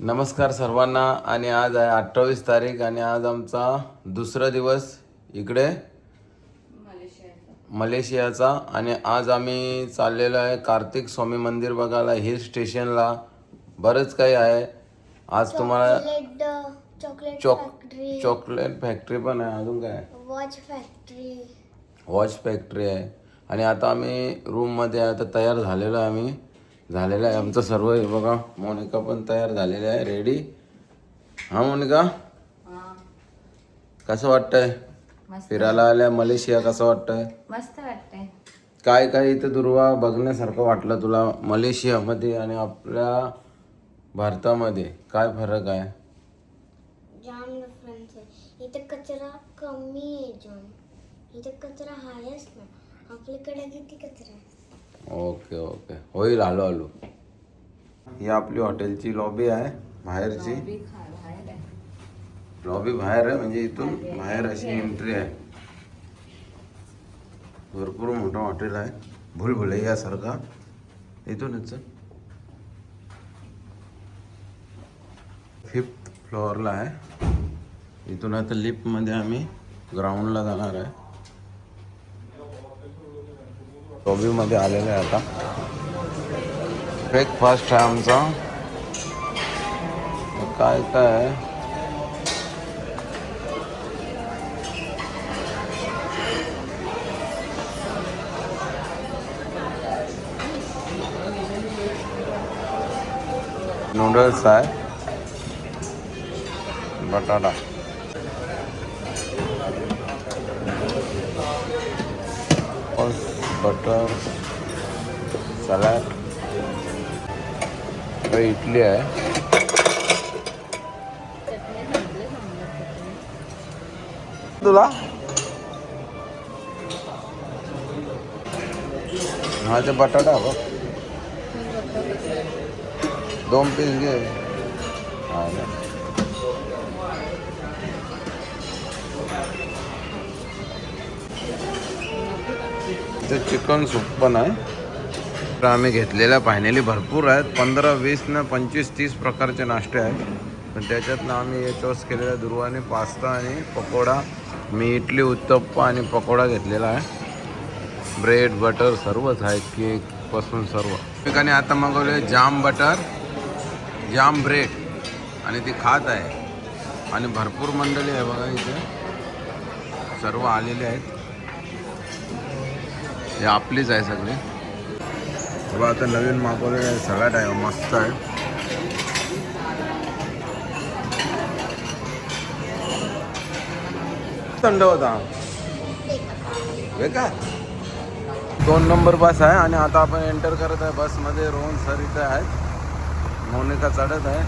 नमस्कार सर्वांना. आणि आज आहे 28 तारीख आणि आज आमचा दुसरा दिवस इकडे मलेशियाचा. आणि आज आम्ही चाललेलो आहे कार्तिक स्वामी मंदिर बघायला, हिल स्टेशनला. बरंच काही आहे आज तुम्हाला. चॉकलेट फॅक्टरी पण आहे. अजून काय? वॉच फॅक्टरी आहे. आणि आता आम्ही रूममध्ये आता तयार झालेलो आहे. आम्ही झालेलं आहे आमचं सर्व. हे बघा, मोनिका पण तयार झालेली आहे, रेडी. हा मोनिका, कसं वाटतंय फिरायला आल्या मलेशिया? कसं वाटतंय? मस्त वाटतंय. काय काय इथं दुर्वा बघण्यासारखं वाटलं तुला मलेशियामध्ये आणि आपल्या भारतामध्ये? काय फरक आहे? जाम डिफरन्स आहे. इथे कचरा कमी आहे जाम. इथे कचरा आहेच ना. आपल्याकडे किती कचरा आहे. ओके ओके, होईल आलो आलो. ही आपली हॉटेलची लॉबी आहे बाहेरची. लॉबी बाहेर आहे, म्हणजे इथून बाहेर अशी एंट्री आहे. भरपूर मोठं हॉटेल आहे, भुलभुलैया सारखा. इथूनच 5th फ्लोअरला आहे. इथून आता लिफ्टमध्ये आम्ही ग्राउंडला जाणार आहे. लॉबीमध्ये आलेलं आहे आता. ब्रेकफास्ट आहे आमचा. काय काय आहे? नूडल्स आहे, बटाटा, बटर, सलाड, इडली आहे. तुला हा ते बटाटा बघ, 2 पीस घे. हा ना. ते चिकन सूप पण आहे. तर आम्ही घेतलेल्या फायनली भरपूर आहेत. 15, 20 न 25, 30 प्रकारचे नाश्ते आहेत. पण त्याच्यातनं आम्ही हे चॉईस केलेला दुर्वाने पास्ता आणि पकोडा. मी इडली, उत्तप्पा आणि पकोडा घेतलेला आहे. ब्रेड, बटर सर्वच आहे, केकपासून सर्व. ठिकाणी आता मागवले जाम बटर, जाम ब्रेड आणि ती खात आहे. आणि भरपूर मंडळी आहे बघा इथे, सर्व आलेले आहेत. हे आपलीच आहे सगळे. बघा आता नवीन मागवलेलं आहे, सलाड आहे, मस्त आहे. थंड होता का? 2 नंबर बस आहे आणि आता आपण एंटर करत आहे बसमध्ये. रोहन सर इथे आहेत, मोनिका चढत आहे.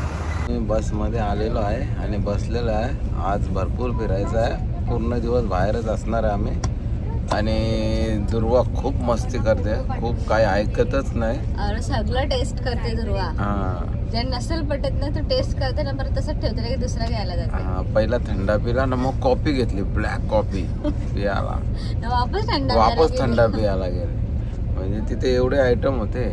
मी बसमध्ये आलेलो आहे आणि बसलेलो आहे. आज भरपूर फिरायचं आहे, पूर्ण दिवस बाहेरच असणार आहे आम्ही. आणि दुर्वा खूप मस्ती करते, खूप काही ऐकतच नाही. अरे सगळं टेस्ट करते दुर्वा. हां, जे नसेल पटत ना तो टेस्ट करते ना, परत तसंच ठेवते की दुसरा घ्यायला जाते. हां, पहिला थंडा पिला ना, मग कॉफी घेतली, ब्लॅक कॉफी पियाला. वापस थंडा पियाला गेले. म्हणजे तिथे एवढे आयटम होते,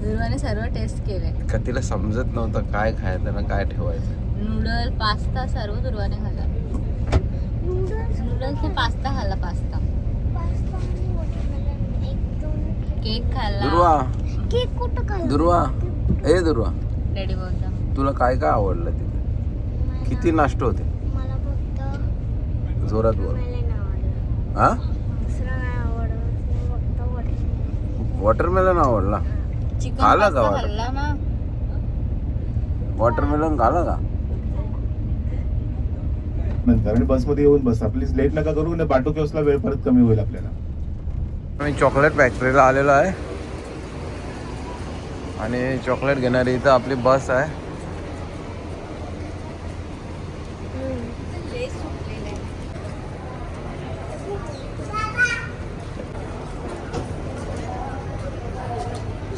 दुर्वाने सर्व टेस्ट केले. का तिला समजत नव्हतं काय खायचं ना काय ठेवायचं. नूडल, पास्ता सर्व दुर्वाने खाल्ला. नूडल्स पास्ता खाल्ला. पास्ता, केक खाल्ला. दुर्वा, केक कुठं खाल्ला? दुर्वा, ए दुर्वा, डॅडी बोलता तुला काय काय आवडलं तिथे? किती नाश्ते होते? मला फक्त जोरात बोल. मला नाही आवडलं. हा, दुसरं नाही आवडलं, फक्त वॉटरमेलन आवडला. चिकन खाल्ला का पास्ता खाल्ला ना. वॉटरमेलन खाला का? नंतर आणि बसमध्ये येऊन बसा प्लीज, लेट नका करू ना. पाटोकेवसला वेळ परत कमी होईल आपल्याला. मी चॉकलेट फॅक्टरीला आलेलो आहे आणि चॉकलेट घेणारी इथं आपली बस आहे.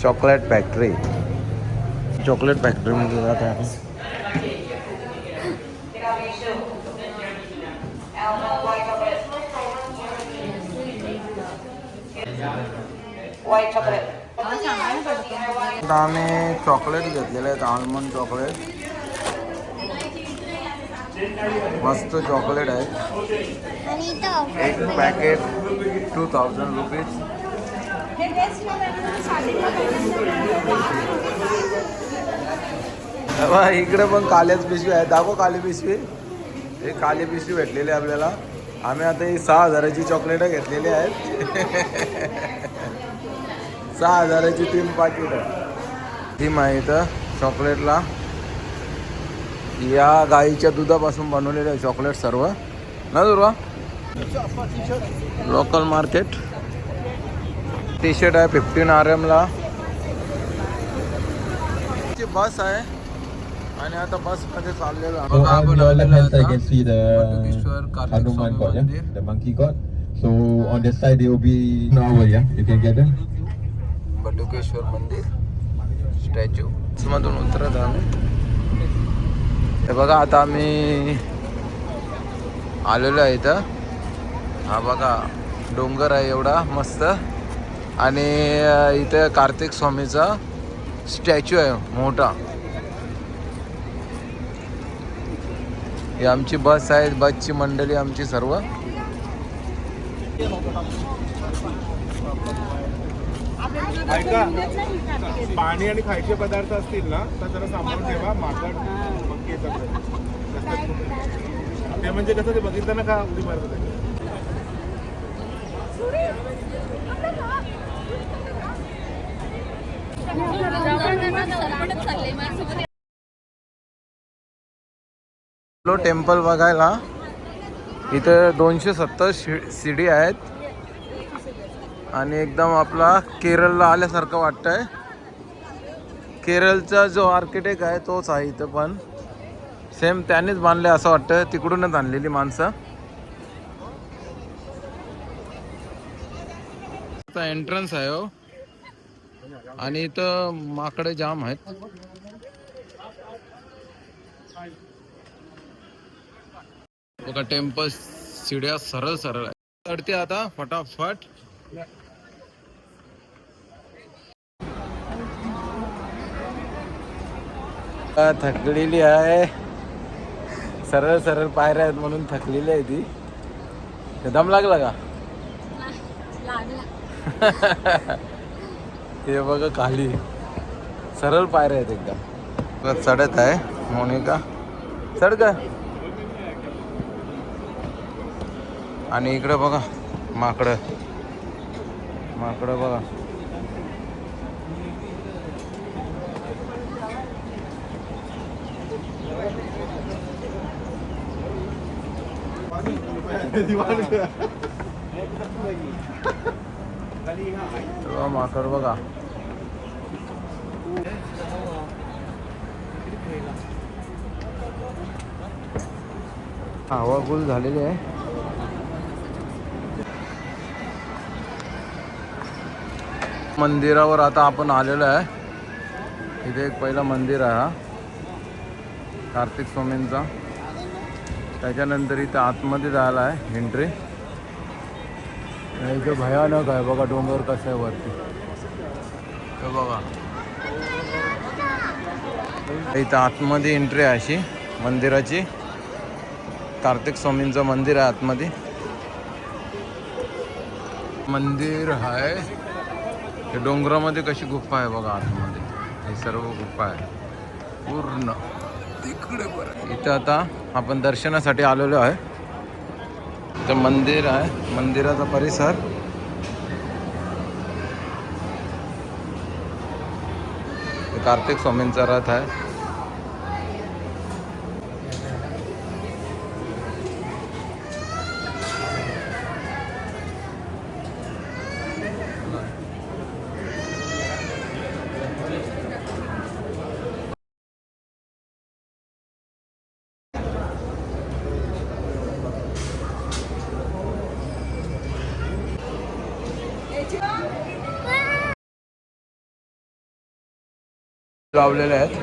चॉकलेट फॅक्टरी, चॉकलेट फॅक्टरीमध्ये जात आहे आपण. white chocolate. आता आम्ही चॉकलेट घेतलेले आहेत, आल्मंड चॉकलेट. मस्त चॉकलेट आहे. आणि इथं एक पॅकेट 2000 रुपीज. इकडे पण काल्याच पिशवी आहे. दाखव काली पिशवी. हे काली पिशवी भेटलेली आहे आपल्याला. आम्ही आता ही 6000ची चॉकलेट घेतलेली आहेत. 6000ची 3 पाकिट ती माहीत चॉकलेटला. या गाईच्या दुधापासून बनवलेले आहे चॉकलेट सर्व ना दुर्वा. Local market. टी शर्ट आहे 15 RM ला. बस आहे आणि आता बस मध्ये चाललेलो So on your left hand side, you can see the Batukeshwar Kartik Hanuman Swami god, yeah? मंदिर. The monkey god. So on the side there will be Novel, yeah? You can get them. Batukeshwar मंदिर statue मधून उतरत आम्ही. हे बघा आता आम्ही आलेलो आहे इथं. हा बघा डोंगर आहे एवढा मस्त. आणि इथं कार्तिक स्वामीचा स्टॅच्यू आहे मोठा. ही आमची बस आहे. बसची मंडळी आमची सर्व. ऐका, पाणी आणि खायचे पदार्थ असतील ना तर जरा सांभाळून ठेवा. माकड मक्की येतात ते. म्हणजे कसं ते बघितलं ना का उडी मारतात ते. टेम्पल बघायला. इथे 270 सीडी आहेत आणि एकदम आपला केरळला आल्यासारखं वाटतंय. केरळचा जो आर्किटेक्ट आहे तोच आहे इथं पण. सेम त्यानेच बांधले असं वाटतं. तिकडूनच आणलेली माणसं. एंट्रन्स आहे हो. आणि इथं माकडे जाम आहेत. बघा टेम्पल सीड्या सरळ सरळ आहे. चढते आता फटाफट. थकलेली आहे. सरळ सरळ पायऱ्या आहेत म्हणून थकलेली आहे ती. दम लागला का? हे बघा खाली सरळ पायऱ्या आहेत एकदम. चढत आहे मोनिका. चढ का. आणि इकडे बघा माकडं. माकडं बघा. माकड बघा. हवा फुल झालेली आहे. मंदिरावर आता आपण आलेलो आहे. इथे एक पहिला मंदिर आहे हा कार्तिक स्वामींचा. त्याच्यानंतर इथं आतमध्ये जायला आहे एंट्री. इथं भयानक आहे बघा डोंगर कसं आहे वरती. तर बघा इथं आतमध्ये एंट्री आहे अशी मंदिराची. कार्तिक स्वामींचं मंदिर आहे आतमध्ये. मंदिर आहे हे डोंगरामध्ये. कशी गुफा आहे बघा आतमध्ये. हे सर्व गुफा आहे पूर्ण तिकडे. बरं इथं आता आपण दर्शनासाठी आलेलो आहे. तर मंदिर आहे. मंदिराचा परिसर. कार्तिक स्वामींचा रथ आहे. लावलेले आहेत.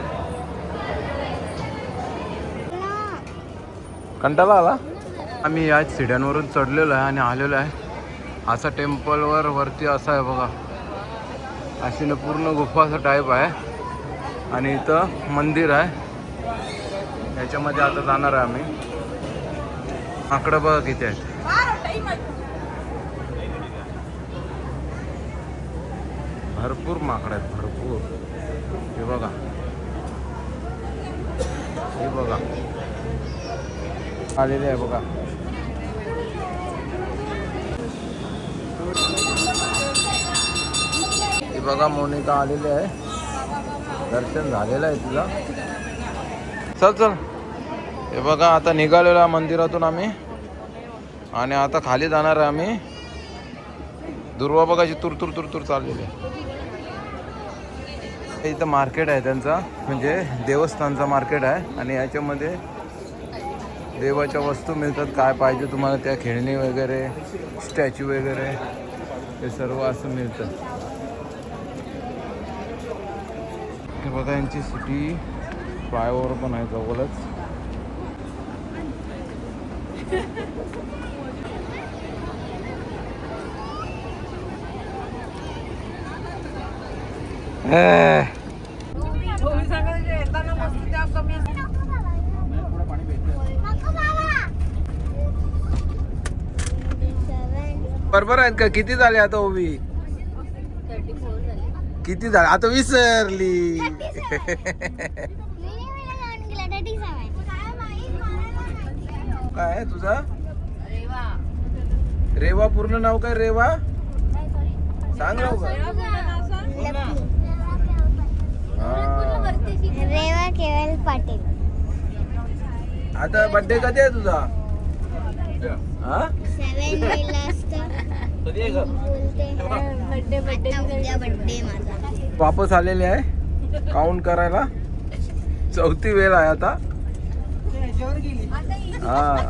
कंटाळा आला. आम्ही या सीड्यांवरून चढलेलो आहे आणि आलेलो आहे. असा टेम्पलवर वरती असा आहे बघा. अशी ना पूर्ण गुफाचा टाईप आहे. आणि इथं मंदिर आहे. याच्यामध्ये आता जाणार आहे आम्ही. माकडं बघा किती आहेत. भरपूर माकडं आहेत, भरपूर. हे बघा, हे बघा आलेले आहे बघा. हे बघा मोनिका आलेली आहे, दर्शन झालेलं आहे तुला. चल चल. हे बघा आता निघालेलो आहे मंदिरातून आम्ही आणि आता खाली जाणार आहे आम्ही. दुर्वा बघाची तुर तुर तुर तुर चाललेली आहे. इथं मार्केट आहे त्यांचा, म्हणजे देवस्थानचा मार्केट आहे आणि याच्यामध्ये देवाच्या वस्तू मिळतात. काय पाहिजे तुम्हाला त्या खेळणी वगैरे, स्टॅच्यू वगैरे, हे सर्व असं मिळतं. हे बघा यांची सिटी फ्लायओव्हर पण आहे जवळच. बरोबर आहेत का? किती झाले आता ओवी? 34 झाले. किती झाले आता? विसरली. काय आहे तुझा? रेवा. पूर्ण नाव काय? रेवा सांग ना उगा. रेवा केवल पाटील. आता बर्थडे कधी आहे तुझा? हा? 7 मेला असतं. बर्थडे माझा. वापस आलेले आहे काउंट करायला. 4थी वेळ आहे आता. हा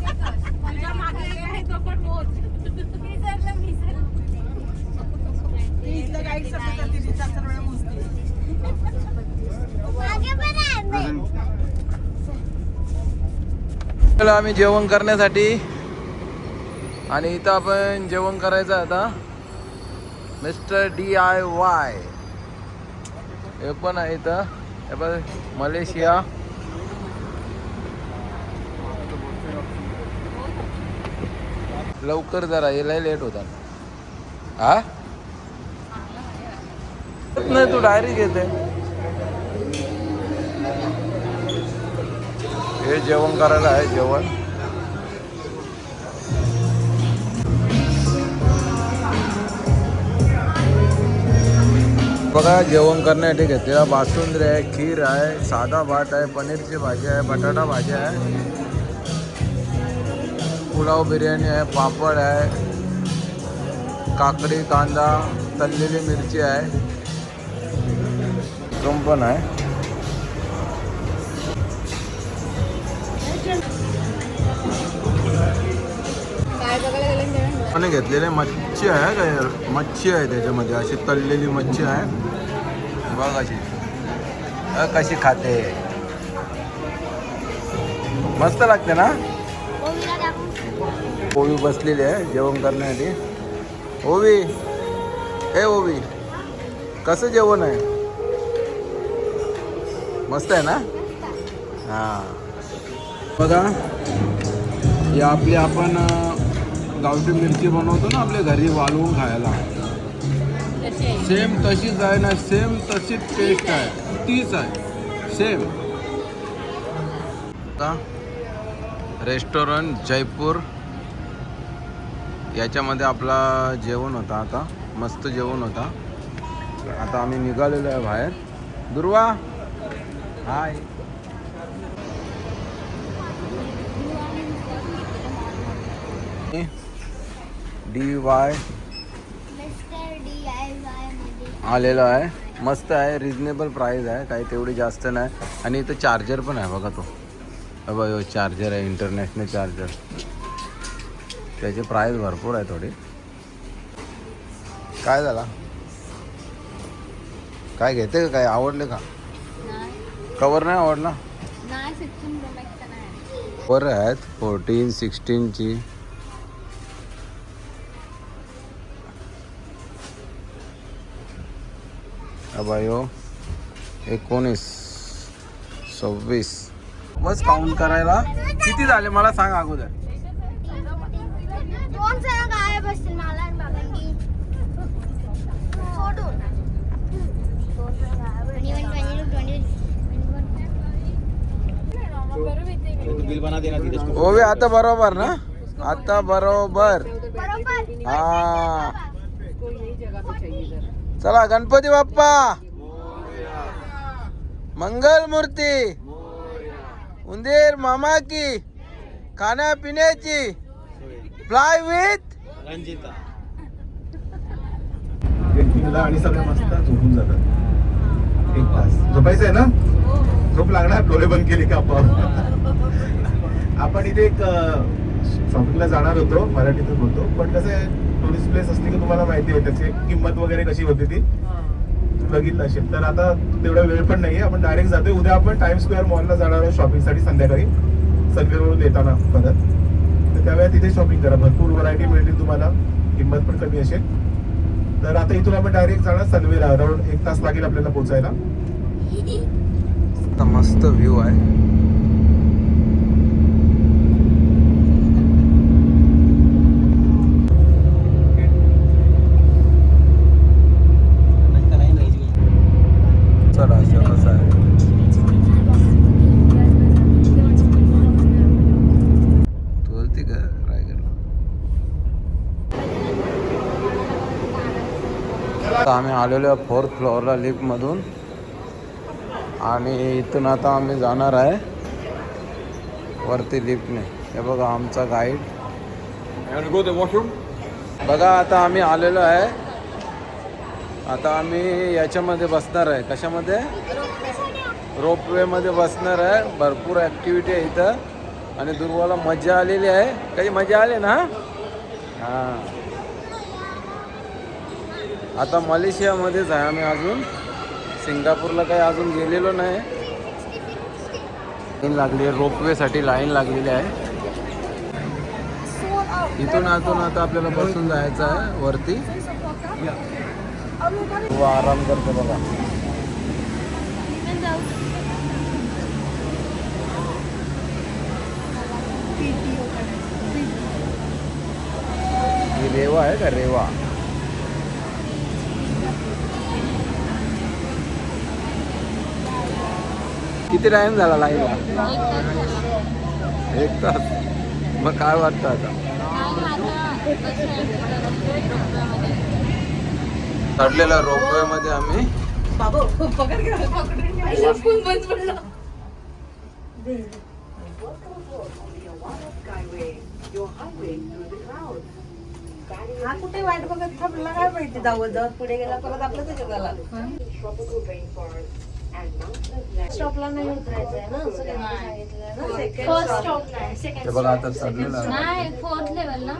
आम्ही जेवण करण्यासाठी आणि इथं आपण जेवण करायचं आता. मिस्टर DIY हे पण आहे इथं. हे बघ मलेशिया. लवकर जरा यायला लेट होता. हा नाही तू डायरी घेते. हे जेवण करायला आहे जेवण. बघा जेवण करण्यासाठी घेतलेला बासुंदी आहे, खीर आहे, साधा भात आहे, पनीरची भाजी आहे, बटाटा भाजी आहे, पुलाव बिर्याणी आहे, पापड आहे, काकडी, कांदा, तळलेली मिरची आहे, पण आहे. आणि घेतलेले मच्छी आहे काय? मच्छी आहे त्याच्यामध्ये अशी तळलेली मच्छी आहे. बघ अशी कशी खाते, मस्त लागते ना. ओवी बसलेली आहे जेवण करण्यासाठी. ओवी, ए ओवी, कसं जेवण आहे? मस्त आहे ना. हां बघा हे आपली आपण गावठी मिरची बनवतो ना आपल्या घरी वाळवून खायला, सेम तशीच आहे ना. सेम तशीच टेस्ट आहे, तीच आहे सेम. रेस्टॉरंट जयपूर याच्यामध्ये आपला जेवण होता. आता मस्त जेवण होता. आता आम्ही निघालेलो आहे बाहेर. दुर्वा हाय. DIY आलेलो आहे. मस्त आहे, रिजनेबल प्राईस आहे, काही तेवढी जास्त नाही. आणि इथं चार्जर पण आहे बघा. तो बघा चार्जर आहे, इंटरनॅशनल चार्जर. त्याचे प्राईस भरपूर आहे थोडी. काय झाला? काय घेते का? काय आवडले का? कवर नाही आवडला? कवर आहेत 14, 16ची. अबायो 19, 26. बस काउंट करायला किती झाले मला सांग अगोदर. फोन सगळं गायब असतील मला आणि बाबांनी सोडून. ओवे आता बरोबर ना, आता बरोबर. बरोबर. हा चला गणपती बाप्पा मंगल मूर्ती, उंदीर मामा की खाण्यापिण्याची फ्लाय विथ आणि सगळ्या मस्त झोपून जातात. 1 तास झोपायचं आहे ना, झोप लागणार. डोळे बंद केले का आपोआप. आपण इथे एक शॉपिंगला जाणार होतो, मराठीतच बोलतो, पण कसं आहे टुरिस्ट प्लेस असली की तुम्हाला माहिती आहे त्याची किंमत वगैरे कशी होती ती बघितलं असेल. तर आता तेवढा वेळ पण नाहीये, आपण डायरेक्ट जातोय. उद्या आपण टाइम स्क्वेअर मॉलला जाणार आहोत शॉपिंगसाठी संध्याकाळी सनवेवरून येताना परत. तर त्यावेळेला तिथे शॉपिंग करा, भरपूर व्हरायटी मिळतील तुम्हाला, किंमत पण कमी असेल. तर आता इथून आपण डायरेक्ट जाणार सनवेला. अराउंड 1 तास लागेल आपल्याला पोहोचायला. मस्त व्ह्यू आहे. चला कसं आहे बोलते का रायगडला. आम्ही आलेलो 4th फ्लोअरला लिफ्ट मधून आणि इथून आता आम्ही जाणार आहे वरती लिफ्टने. हे बघा आमचा गाईड. बघा आता आम्ही आलेलो आहे. आता आम्ही याच्यामध्ये बसणार आहे. कशामध्ये? रोपवे मध्ये बसणार आहे. भरपूर ॲक्टिव्हिटी आहे इथं आणि दुर्वाला मजा आलेली आहे. काही मजा आली ना. हां आता मलेशियामध्येच आहे आम्ही. अजून सिंगापूरला काही अजून गेलेलो नाही. लाईन लागली आहे, रोपवेसाठी लाईन लागलेली आहे. इथून आता आपल्याला बसून जायचं आहे वरती. तो आराम करतो बघा. ही रेवा आहे का? रेवा. किती टाइम झाला लाईनला? 1 तास. मग काय वाटतं आता? चढलेला रोपवे मध्ये आम्ही. हा कुठे वाट बघत थांबला काय माहिती. जावत पुढे गेला परत आपलं त्याच्यात आला. स्टॉपला नाही उतरायचं आहे ना, असं काही सांगितलं ना. फर्स्ट स्टॉप नाही, ते सेकंड बघा आता चढलेला आहे. नाही, 4th लेवलला.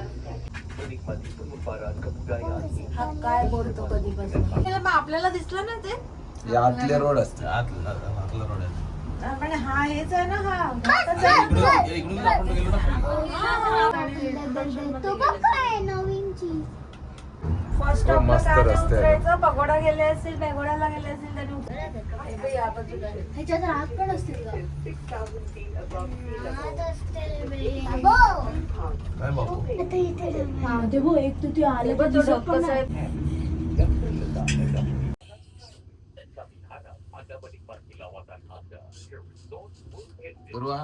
हा काय बोलतो कधीपासून. आपल्याला दिसलं ना ते. हे आतले रोड असते. आतला रोड आहे. पण हा हेच आहे ना. हा तो बघ काय नवीनची. फर्स्ट हो, मस्त रस्ते आहे. पगोडा गेले असतील, पेगोड्याला गेले असतील त्यांनी ह्याच्यात राग पण असतील का? राग असतील बे. काय बाबू? आता इथे जाऊया. ते बघ एक तू ते आले पण दिसत पण नाही. पूर्वा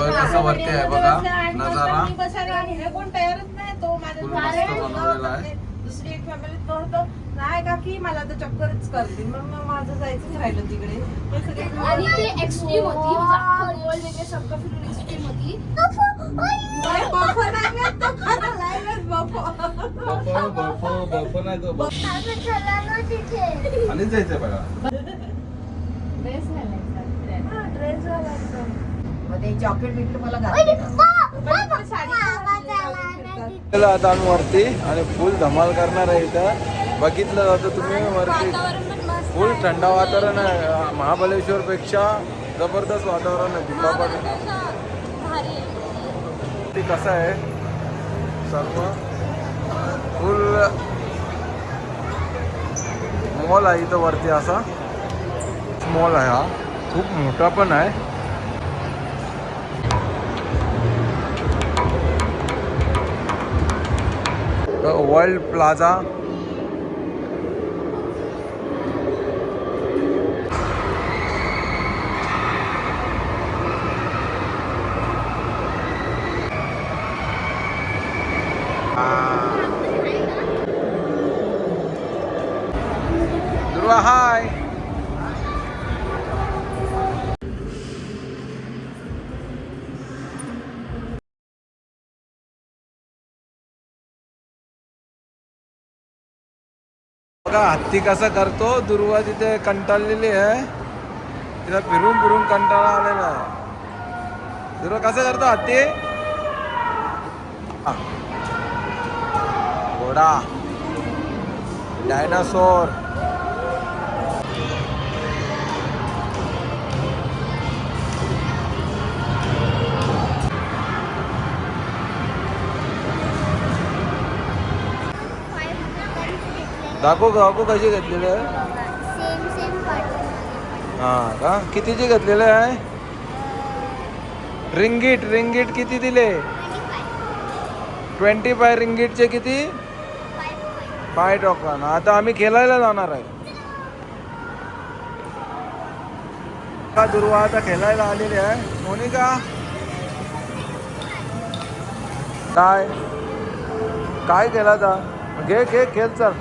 कसं वरती आहे बघा नजारा. कोण तयारच नाही. तो फुल मस्त बनवलेला आहे. दुसरी एक फॅमिली म्हणतो नाही का की मला तर चक्करच करते. मग माझं जायचंच राहिलं तिकडे. आणि ती एक्स्ट्रीम होती, म्हणजे अख्खा गोल वगैरे सगळं फिरून एक्स्ट्रीम होती. चला ना तिथे. आणि जायचंय बघा. ड्रेस घालायचा. ड्रेस घालायचा. मग ते जॉकेट बिकेट मला घालायचं. आता आम्ही वरती आणि फुल धमाल करणार आहे. इथं बघितलं जातं तुम्ही वरती फुल थंड वातावरण आहे. महाबळेश्वर पेक्षा जबरदस्त वातावरण आहे. दुपारपासून भारी आहे. ते कसं आहे सर्व फुल मॉल आहे इथं वरती असा मॉल आहे हा, खूप मोठा पण आहे. वर्ल्ड प्लाझा दुर्वा हाय. बघा हत्ती कसा करतो. दुर्वा तिथे कंटाळलेली आहे, तिला फिरून फिरून कंटाळा आलेला आहे. दुर्वा कसं करतो हत्ती. घोडा, डायनासोर, दाखव दाखव कशी घेतलेली आहे. Same pattern. हा का, कितीची घेतलेले आहे. रिंगीट रिंगीट किती दिले. 25 रिंगीटचे किती. 5 टोकन. आता आम्ही खेळायला जाणार आहे. का दुर्वा आता खेळायला आलेली आहे. मोनिका काय काय केला था. घे घे खेळ चल.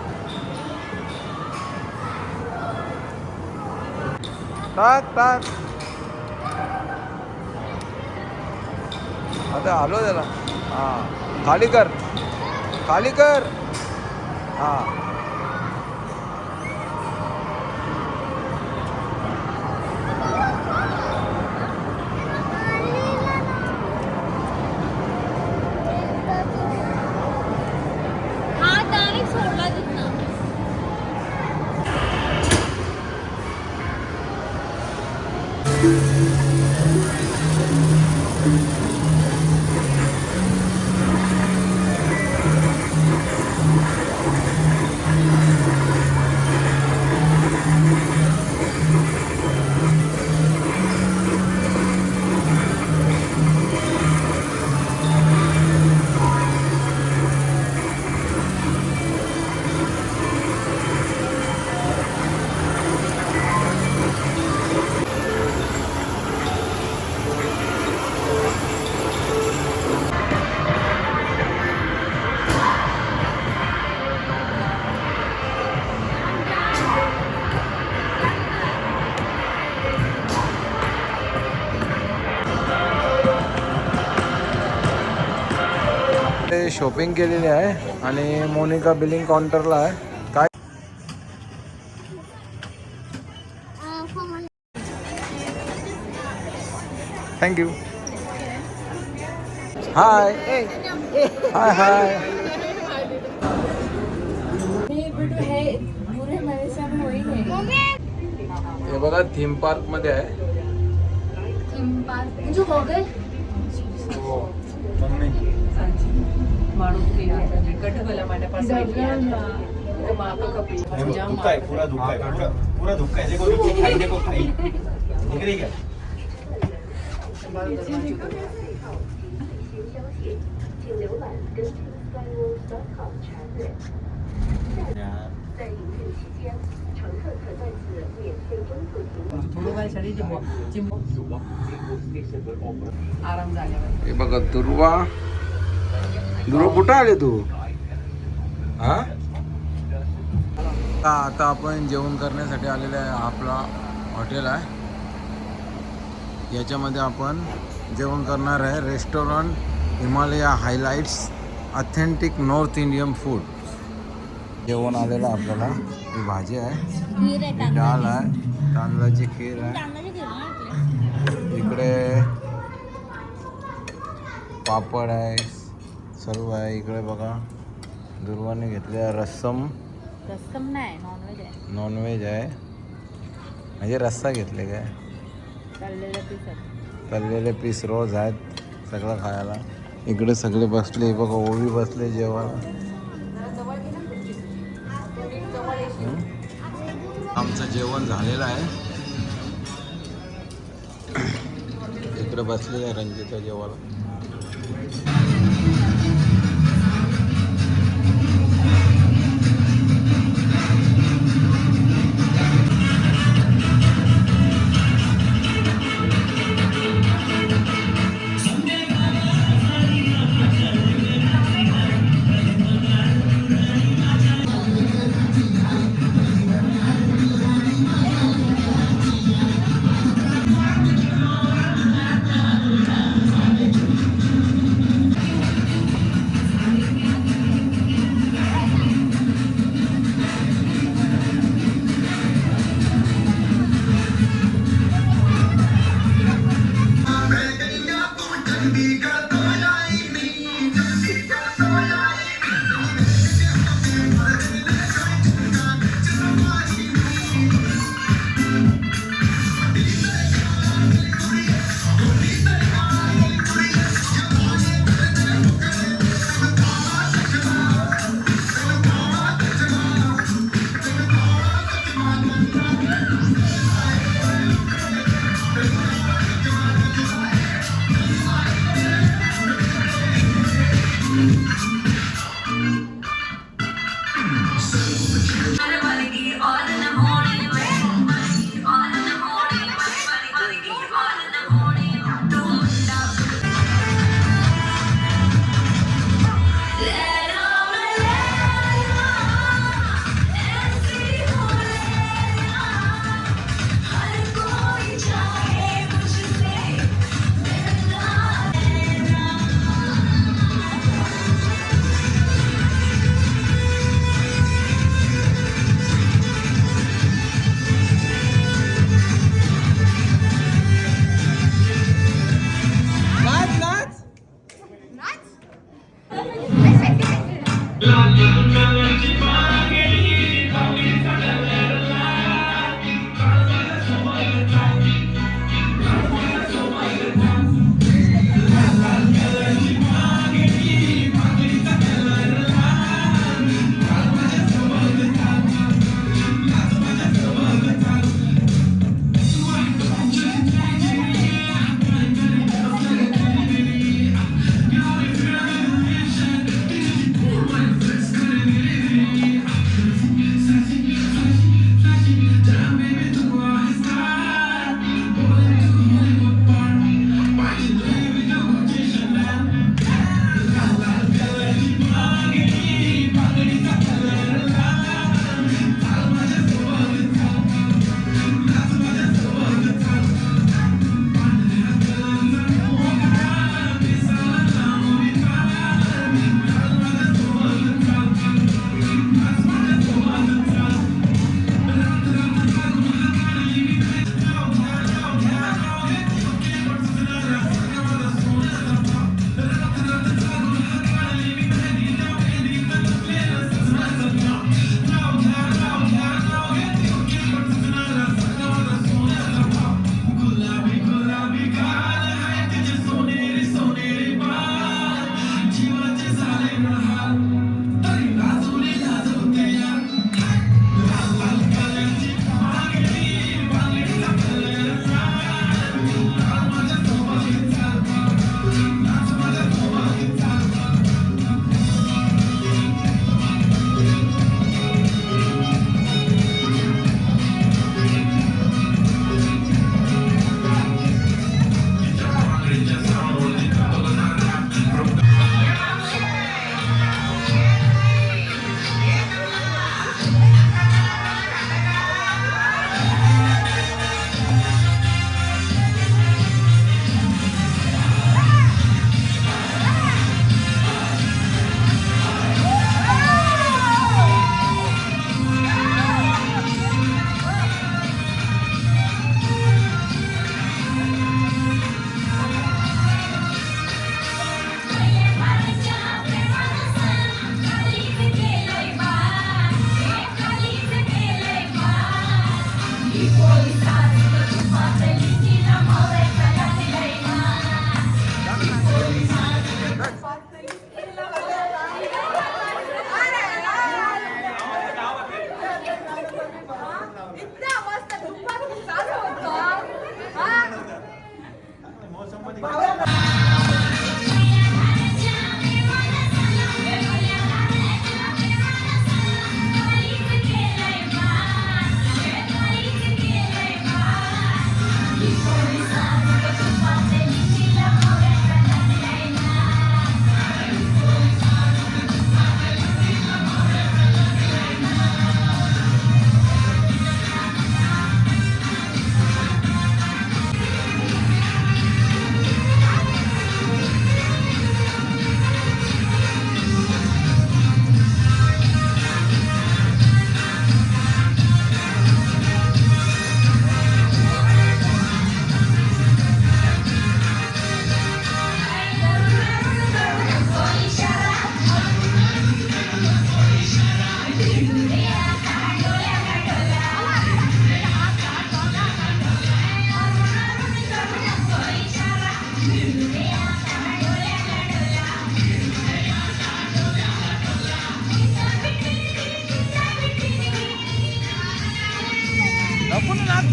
टाक टाक. आता आलो त्याला. हां खाली कर खाली कर. हां हा डायरेक्ट सोडला तिथनं. शॉपिंग केलेली आहे आणि मोनिका बिलिंग काउंटरला आहे. काय थँक्यू. हाय हाय हाय. हे बघा थीम पार्क मध्ये आहे. धुका है, पूरा धुका है, पूरा धुका है. देखो खाई दिख रही क्या. आराम झाल्यावर. हे बघा दुर्वा दुर्वा कुठं आले तू. हा आता आपण जेवण करण्यासाठी आलेलं आहे. आपला हॉटेल आहे, याच्यामध्ये आपण जेवण करणार आहे. Restaurant Himalaya highlights authentic north Indian food. जेवण आलेलं आहे आपल्याला. ही भाजी आहे, ही डाळ आहे, तांदळाची खीर आहे, इकडे पापड आहे, सर्व आहे. इकडे बघा दुर्वाने घेतले रस्सम. रस्सम नाही, नॉनव्हेज आहे. नॉनव्हेज आहे म्हणजे रस्सा घेतले काय. तळलेले पीस रोज आहेत सगळं खायला. इकडे सगळे बसले बघा, ओवी बसले जेवायला. आमचं जेवण झालेलं आहे. इकडे बसलेलं आहे रंजिता जेवायला.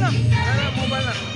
मोबाईल